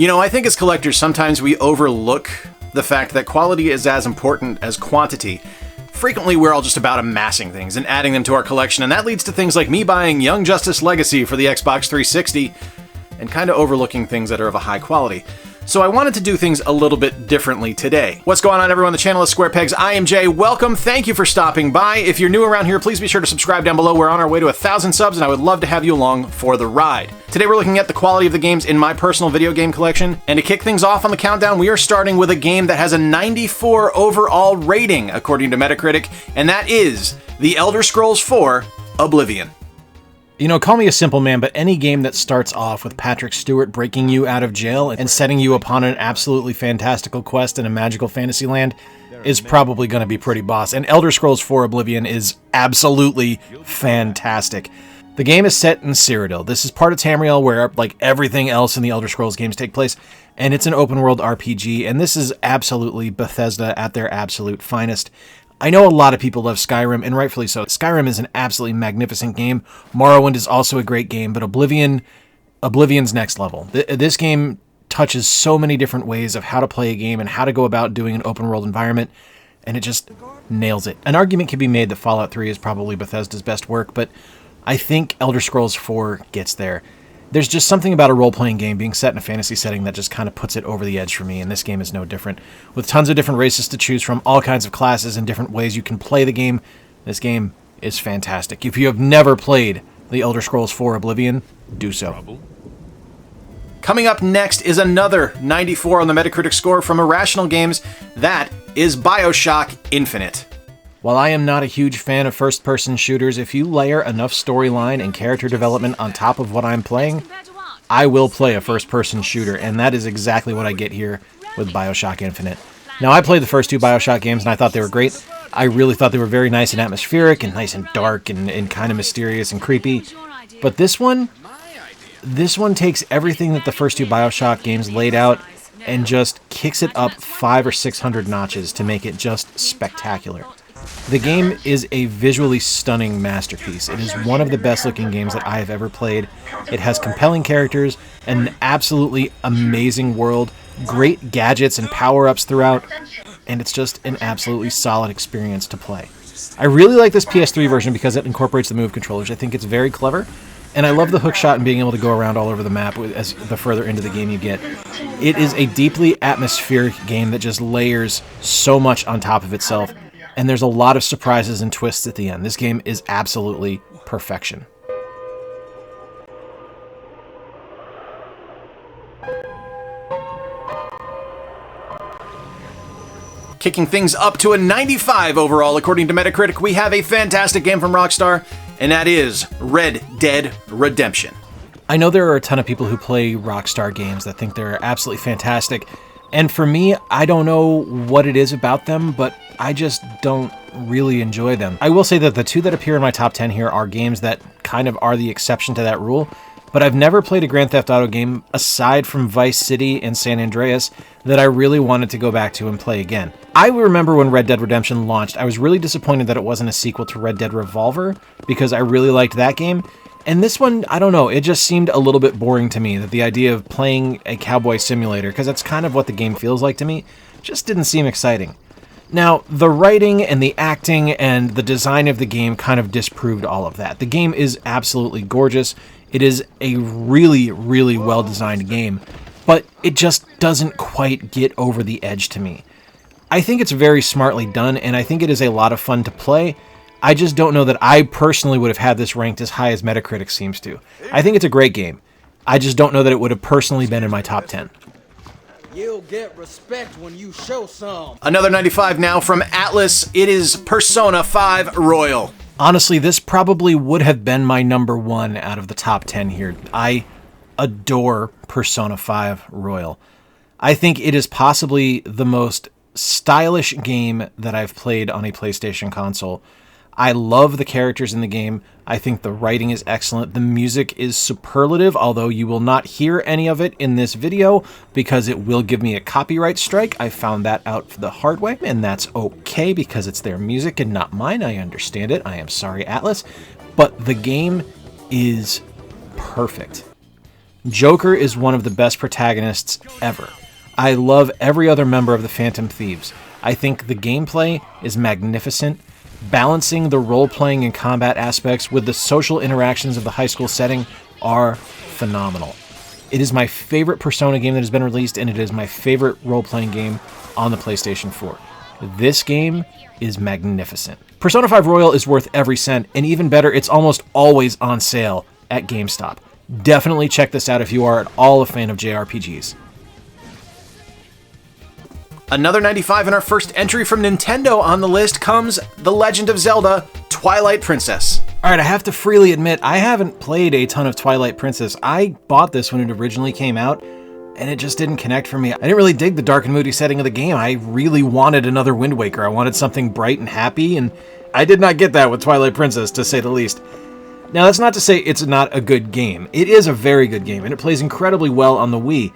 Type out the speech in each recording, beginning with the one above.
You know, I think as collectors, sometimes we overlook the fact that quality is as important as quantity. Frequently, we're all just about amassing things and adding them to our collection, and that leads to things like me buying Young Justice Legacy for the Xbox 360 and kind of overlooking things that are of a high quality. So I wanted to do things a little bit differently today. What's going on, everyone? The channel is Square Pegs. I am Jay. Welcome. Thank you for stopping by. If you're new around here, please be sure to subscribe down below. We're on our way to 1,000 subs, and I would love to have you along for the ride. Today we're looking at the quality of the games in my personal video game collection, and to kick things off on the countdown, we are starting with a game that has a 94 overall rating, according to Metacritic, and that is The Elder Scrolls 4: Oblivion. You know, call me a simple man, but any game that starts off with Patrick Stewart breaking you out of jail and setting you upon an absolutely fantastical quest in a magical fantasy land is probably going to be pretty boss. And Elder Scrolls 4: Oblivion is absolutely fantastic. The game is set in Cyrodiil. This is part of Tamriel, where like everything else in the Elder Scrolls games take place, and it's an open-world RPG, and this is absolutely Bethesda at their absolute finest. I know a lot of people love Skyrim, and rightfully so. Skyrim is an absolutely magnificent game. Morrowind is also a great game, but Oblivion's next level. This game touches so many different ways of how to play a game and how to go about doing an open-world environment, and it just nails it. An argument can be made that Fallout 3 is probably Bethesda's best work, but I think Elder Scrolls 4 gets there. There's just something about a role-playing game being set in a fantasy setting that just kind of puts it over the edge for me, and this game is no different. With tons of different races to choose from, all kinds of classes, and different ways you can play the game, this game is fantastic. If you have never played The Elder Scrolls 4: Oblivion, do so. Coming up next is another 94 on the Metacritic score from Irrational Games. That is Bioshock Infinite. While I am not a huge fan of first-person shooters, if you layer enough storyline and character development on top of what I'm playing, I will play a first-person shooter, and that is exactly what I get here with Bioshock Infinite. Now, I played the first two Bioshock games, and I thought they were great. I really thought they were very nice and atmospheric, and nice and dark, and kind of mysterious and creepy. But this one takes everything that the first two Bioshock games laid out and just kicks it up 500 or 600 notches to make it just spectacular. The game is a visually stunning masterpiece. It is one of the best looking games that I have ever played. It has compelling characters, an absolutely amazing world, great gadgets and power-ups throughout, and it's just an absolutely solid experience to play. I really like this PS3 version because it incorporates the Move controllers. I think it's very clever, and I love the hookshot and being able to go around all over the map as the further into the game you get. It is a deeply atmospheric game that just layers so much on top of itself, and there's a lot of surprises and twists at the end. This game is absolutely perfection. Kicking things up to a 95 overall, according to Metacritic, we have a fantastic game from Rockstar, and that is Red Dead Redemption. I know there are a ton of people who play Rockstar games that think they're absolutely fantastic, and for me, I don't know what it is about them, but I just don't really enjoy them. I will say that the two that appear in my top 10 here are games that kind of are the exception to that rule, but I've never played a Grand Theft Auto game, aside from Vice City and San Andreas, that I really wanted to go back to and play again. I remember when Red Dead Redemption launched, I was really disappointed that it wasn't a sequel to Red Dead Revolver, because I really liked that game. And this one, I don't know, it just seemed a little bit boring to me, that the idea of playing a cowboy simulator, because that's kind of what the game feels like to me, just didn't seem exciting. Now, the writing and the acting and the design of the game kind of disproved all of that. The game is absolutely gorgeous. It is a really, really well-designed game, but it just doesn't quite get over the edge to me. I think it's very smartly done, and I think it is a lot of fun to play. I just don't know that I personally would have had this ranked as high as Metacritic seems to. I think it's a great game. I just don't know that it would have personally been in my top 10. You'll get respect when you show some. Another 95 now from Atlas. It is Persona 5 Royal. Honestly, this probably would have been my number one out of the top 10 here. I adore Persona 5 Royal. I think it is possibly the most stylish game that I've played on a PlayStation console. I love the characters in the game. I think the writing is excellent. The music is superlative, although you will not hear any of it in this video because it will give me a copyright strike. I found that out the hard way, and that's okay because it's their music and not mine. I understand it. I am sorry, Atlas. But the game is perfect. Joker is one of the best protagonists ever. I love every other member of the Phantom Thieves. I think the gameplay is magnificent. Balancing the role-playing and combat aspects with the social interactions of the high school setting are phenomenal. It is my favorite Persona game that has been released, and it is my favorite role-playing game on the PlayStation 4. This game is magnificent. Persona 5 Royal is worth every cent, and even better, it's almost always on sale at GameStop. Definitely check this out if you are at all a fan of JRPGs. Another 95 in our first entry from Nintendo on the list comes The Legend of Zelda: Twilight Princess. Alright, I have to freely admit, I haven't played a ton of Twilight Princess. I bought this when it originally came out, and it just didn't connect for me. I didn't really dig the dark and moody setting of the game. I really wanted another Wind Waker. I wanted something bright and happy, and I did not get that with Twilight Princess, to say the least. Now, that's not to say it's not a good game. It is a very good game, and it plays incredibly well on the Wii.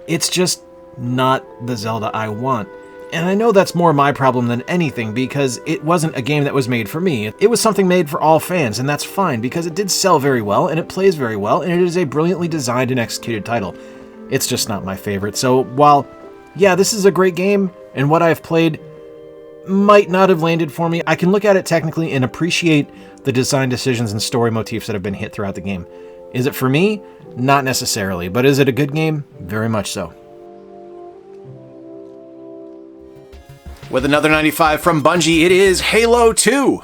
It's just not the Zelda I want. And I know that's more my problem than anything, because it wasn't a game that was made for me. It was something made for all fans, and that's fine, because it did sell very well, and it plays very well, and it is a brilliantly designed and executed title. It's just not my favorite. So while, yeah, this is a great game, and what I've played might not have landed for me, I can look at it technically and appreciate the design decisions and story motifs that have been hit throughout the game. Is it for me? Not necessarily, but is it a good game? Very much so. With another 95 from Bungie, it is Halo 2.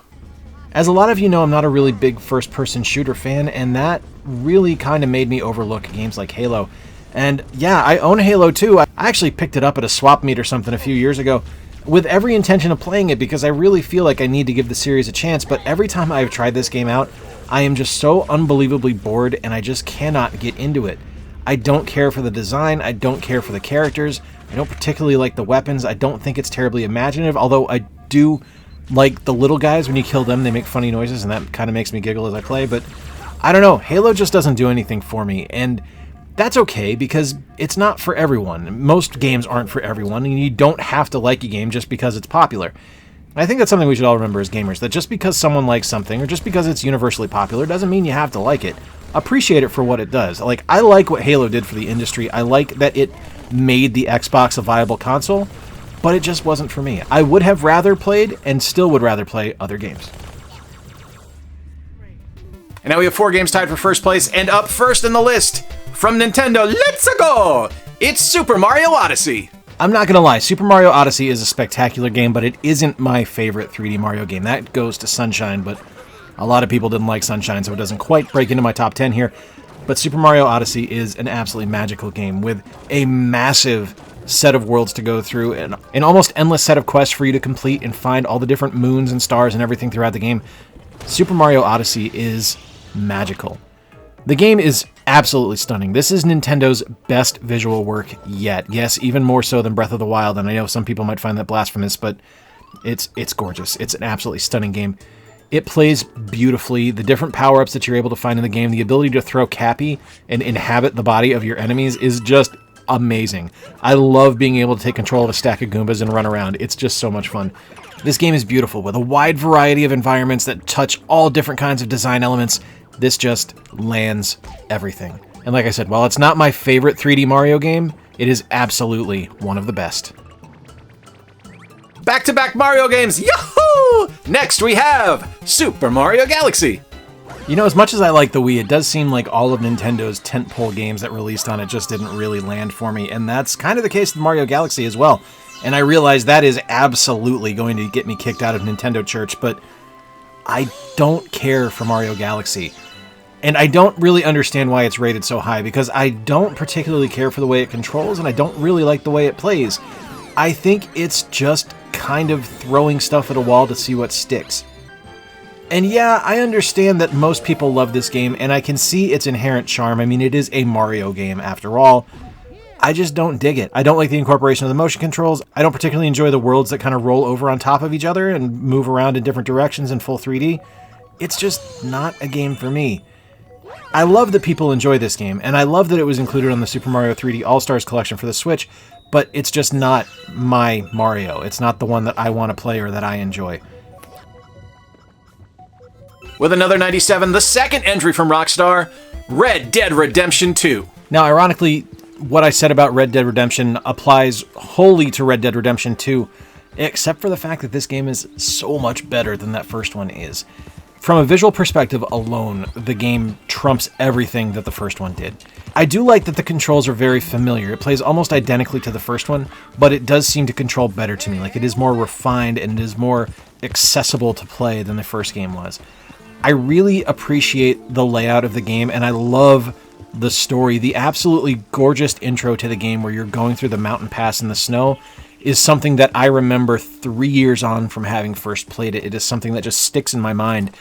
As a lot of you know, I'm not a really big first-person shooter fan, and that really kind of made me overlook games like Halo. And yeah, I own Halo 2. I actually picked it up at a swap meet or something a few years ago with every intention of playing it because I really feel like I need to give the series a chance, but every time I've tried this game out, I am just so unbelievably bored and I just cannot get into it. I don't care for the design, I don't care for the characters, I don't particularly like the weapons, I don't think it's terribly imaginative, although I do like the little guys. When you kill them, they make funny noises and that kind of makes me giggle as I play, but I don't know, Halo just doesn't do anything for me, and that's okay because it's not for everyone. Most games aren't for everyone, and you don't have to like a game just because it's popular. I think that's something we should all remember as gamers, that just because someone likes something, or just because it's universally popular, doesn't mean you have to like it. Appreciate it for what it does. Like, I like what Halo did for the industry. I like that it made the Xbox a viable console, but it just wasn't for me. I would have rather played, and still would rather play, other games. And now we have 4 games tied for first place, and up first in the list, from Nintendo, let's go! It's Super Mario Odyssey. I'm not gonna lie, Super Mario Odyssey is a spectacular game, but it isn't my favorite 3D Mario game. That goes to Sunshine, but a lot of people didn't like Sunshine, so it doesn't quite break into my top 10 here. But Super Mario Odyssey is an absolutely magical game with a massive set of worlds to go through and an almost endless set of quests for you to complete and find all the different moons and stars and everything throughout the game. Super Mario Odyssey is magical. The game is absolutely stunning. This is Nintendo's best visual work yet. Yes, even more so than Breath of the Wild, and I know some people might find that blasphemous, but it's gorgeous. It's an absolutely stunning game. It plays beautifully. The different power-ups that you're able to find in the game, the ability to throw Cappy and inhabit the body of your enemies is just amazing. I love being able to take control of a stack of Goombas and run around. It's just so much fun. This game is beautiful, with a wide variety of environments that touch all different kinds of design elements. This just lands everything. And like I said, while it's not my favorite 3D Mario game, it is absolutely one of the best. Back-to-back Mario games, yahoo! Next we have Super Mario Galaxy. You know, as much as I like the Wii, it does seem like all of Nintendo's tentpole games that released on it just didn't really land for me, and that's kind of the case with Mario Galaxy as well. And I realize that is absolutely going to get me kicked out of Nintendo Church, but I don't care for Mario Galaxy. And I don't really understand why it's rated so high, because I don't particularly care for the way it controls, and I don't really like the way it plays. I think it's just kind of throwing stuff at a wall to see what sticks. And yeah, I understand that most people love this game, and I can see its inherent charm. I mean, it is a Mario game after all. I just don't dig it. I don't like the incorporation of the motion controls. I don't particularly enjoy the worlds that kind of roll over on top of each other and move around in different directions in full 3D. It's just not a game for me. I love that people enjoy this game, and I love that it was included on the Super Mario 3D All-Stars collection for the Switch, but it's just not my Mario. It's not the one that I want to play or that I enjoy. With another 97, the second entry from Rockstar, Red Dead Redemption 2. Now, ironically, what I said about Red Dead Redemption applies wholly to Red Dead Redemption 2, except for the fact that this game is so much better than that first one is. From a visual perspective alone, the game trumps everything that the first one did. I do like that the controls are very familiar. It plays almost identically to the first one, but it does seem to control better to me. Like, it is more refined and it is more accessible to play than the first game was. I really appreciate the layout of the game, and I love the story. The absolutely gorgeous intro to the game where you're going through the mountain pass in the snow is something that I remember 3 years on from having first played it. It is something that just sticks in my mind,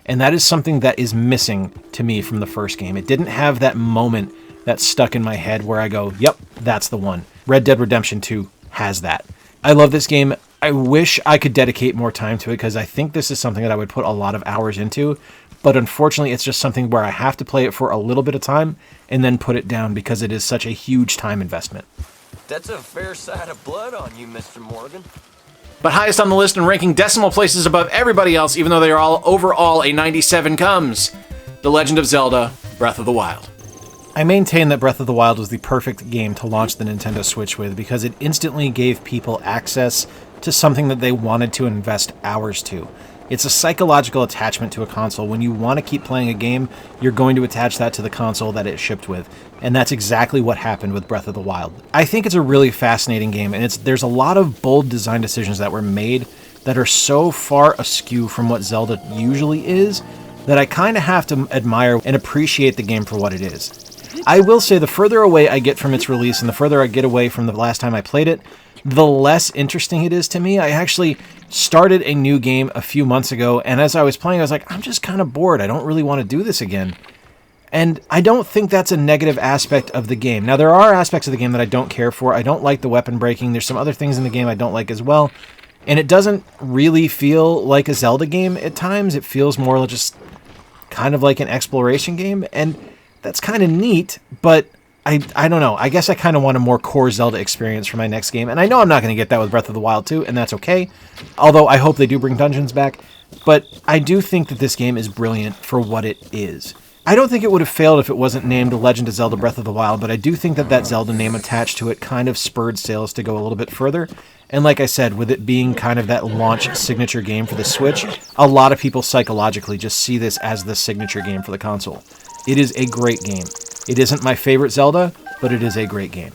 and that is something that is missing to me from the first game. It didn't have that moment that stuck in my head where I go, yep, that's the one. Red Dead Redemption 2 has that. I love this game. I wish I could dedicate more time to it because I think this is something that I would put a lot of hours into, but unfortunately it's just something where I have to play it for a little bit of time and then put it down because it is such a huge time investment. That's a fair side of blood on you, Mr. Morgan. But highest on the list and ranking decimal places above everybody else, even though they are all overall a 97, comes The Legend of Zelda: Breath of the Wild. I maintain that Breath of the Wild was the perfect game to launch the Nintendo Switch with because it instantly gave people access to something that they wanted to invest hours to. It's a psychological attachment to a console. When you want to keep playing a game, you're going to attach that to the console that it shipped with. And that's exactly what happened with Breath of the Wild. I think it's a really fascinating game, and there's a lot of bold design decisions that were made that are so far askew from what Zelda usually is that I kind of have to admire and appreciate the game for what it is. I will say the further away I get from its release and the further I get away from the last time I played it, the less interesting it is to me. I actually started a new game a few months ago, and as I was playing, I was like, I'm just kind of bored. I don't really want to do this again. And I don't think that's a negative aspect of the game. Now, there are aspects of the game that I don't care for. I don't like the weapon breaking. There's some other things in the game I don't like as well. And it doesn't really feel like a Zelda game at times. It feels more just kind of like an exploration game, and that's kind of neat, but I don't know. I guess I kind of want a more core Zelda experience for my next game, and I know I'm not going to get that with Breath of the Wild 2, and that's okay. Although I hope they do bring dungeons back, but I do think that this game is brilliant for what it is. I don't think it would have failed if it wasn't named Legend of Zelda Breath of the Wild, but I do think that Zelda name attached to it kind of spurred sales to go a little bit further. And like I said, with it being kind of that launch signature game for the Switch, a lot of people psychologically just see this as the signature game for the console. It is a great game. It isn't my favorite Zelda, but it is a great game.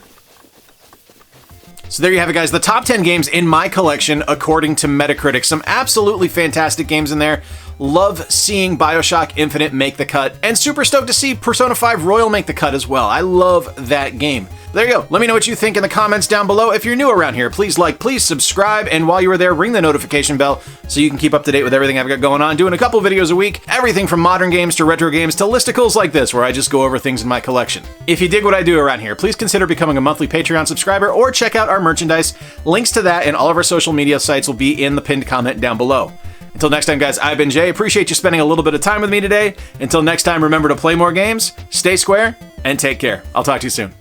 So there you have it, guys. The top 10 games in my collection, according to Metacritic. Some absolutely fantastic games in there. Love seeing Bioshock Infinite make the cut, and super stoked to see Persona 5 Royal make the cut as well. I love that game. There you go. Let me know what you think in the comments down below. If you're new around here, please like, please subscribe, and while you are there, ring the notification bell so you can keep up to date with everything I've got going on. Doing a couple videos a week, everything from modern games to retro games to listicles like this, where I just go over things in my collection. If you dig what I do around here, please consider becoming a monthly Patreon subscriber or check out our merchandise. Links to that and all of our social media sites will be in the pinned comment down below. Until next time, guys, I've been Jay. Appreciate you spending a little bit of time with me today. Until next time, remember to play more games, stay square, and take care. I'll talk to you soon.